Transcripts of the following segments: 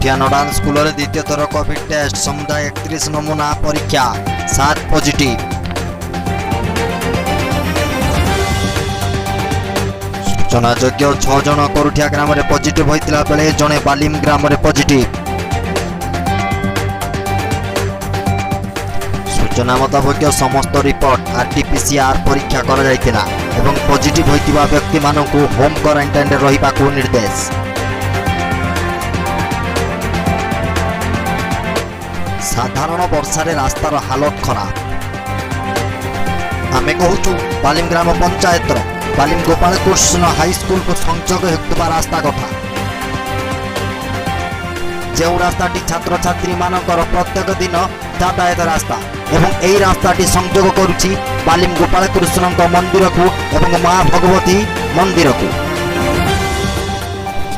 कोठिया नोडाल school रे द्वितीय थर कोविड टेस्ट समुदाय 31 नमूना परीक्षा 7 पॉजिटिव। सूचना योग्य 6 जन कोठिया ग्राम रे पॉजिटिव होइतिला बेले जने बालिम ग्राम रे पॉजिटिव। सूचना मुताबिक समस्त रिपोर्ट आरटीपीसीआर परीक्षा करा जायतिला एवं पॉजिटिव होइतिबा व्यक्ति मानकु होम क्वारंटाइन रे रहिबाकू निर्देश। साधारण वर्षारे रास्तार हालत खराब। आमे कहूचु बालिम ग्राम पंचायत बालिम गोपाल कृष्ण हाईस्कूल को संयोग हेतुबा रास्ता कथा जो रास्ताटी छात्र छात्री मानकर प्रत्येक दिन यातायात रास्ता एवं यही रास्ताटी संयोग करुछि बालिम गोपाल कृष्ण मंदिर को एवं माँ भगवती मंदिर को।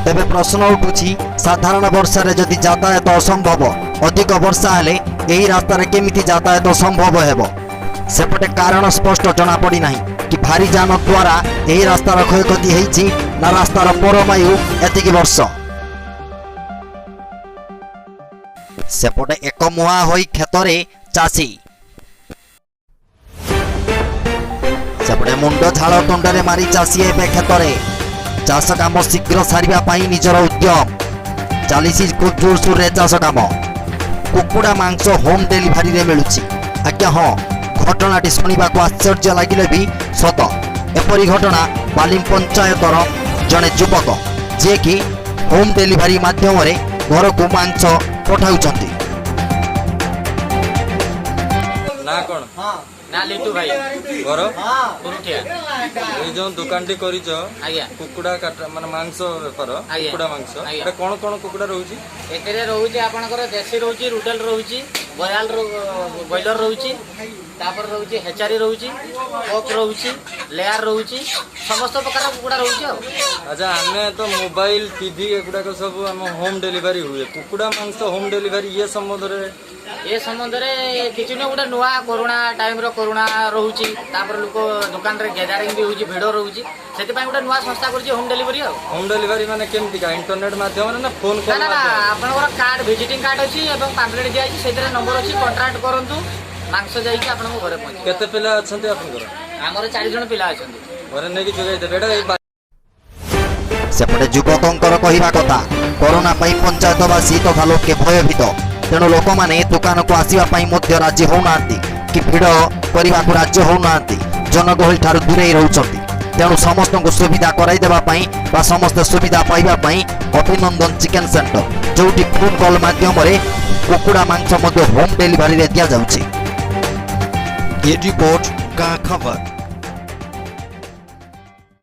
तेबे प्रश्न उठुछि साधारण वर्षा रे जदि यातायात असंभव अधिक वर्षा हेले यही रास्ता रे केमिति यातायात संभव हेबो सेपटे कारण स्पष्ट जना पड़ी नाही कि भारी जान द्वारा यही रास्तार क्षयक्षति हेछि ना रास्तार परमायु एतिकी वर्ष। सेपटे एक मुहा होई खेतरे चासी सेपटे मुंड झाड़ तुंडरे मारी चासी एबे खेतरे चाष काम शीघ्र सारिबा पाई निजर उद्यम चालीसी जोरसोर रे चाष काम। कुकुड़ा मांस होम डेलीवरी रे मिलुछि। आज्ञा हाँ घटनाटी शुणा आश्चर्य लगिले भी सत एपरी घटना बालिम पंचायतर जड़े युवक जे कि होम डेलीवरी माध्यम रे घर को मांस पठाउछंती। ना कोन ना लिटू भाई घर कुरुठिया ए जो दुकान टी करिछ आज्ञा कुकुड़ा काट माने मांस बेपार आज्ञा। कुकुड़ा मांस आज्ञा। एटा कोन कोन कुकुड़ा रहउची एतरे रहउची आपनकर देसी रहउची रुडल रहउची बॉयलर रहउची तापर रहउची हेचारी रहउची पॉप रहउची लेयर रहउची समस्त प्रकार कुकुड़ा रहउची। अच्छा हमें तो मोबाइल टीवी एगुडा को सब हम होम डिलीवरी हुए कुकुड़ा मांस होम डिलीवरी ये संबंध रे किछि न गोटे नुआ कोरोना टाइम रो कोरोना रहउची तापर लोक दुकान रे गैदरिंग भी होउची भिड़ रहउची सेति पय गोटे नुआ संस्था करछि होम डिलीवरी माने केमति का इंटरनेट माध्यम रे ना फोन कॉल ना आपनकर कार्ड विजिटिंग कार्ड अछि एवं पैम्फलेट दिया अछि सेतरे नंबर अछि कांट्रैक्ट करंतु मांस जाई कि आपन घरे पहुंच। केते पिला अछंती आपनकर हमर 4 जन पिला अछंती घरे नेकी जोगाई दे बेटा। सेपटे युवकंकर कहिबा कथा कोरोना पई पंचायतवासी तथा लोके भयभीत तेणु लोक माने दुकान को आसीबा पई मध्य राज्य होउनांती कि भिड़ करबा को राज्य होउनांती जनगहल ठारू दूरे रहउछंती। तेणु समस्त को सुविधा कराई देबा पई बा समस्त सुविधा पाइबा पई अभिनंदन चिकेन सेंटर जोटी फोन कॉल माध्यम रे कुकुड़ा मांस मध्य होम डिलीवरी रे दिया जाउछि। ये रिपोर्ट का खबर।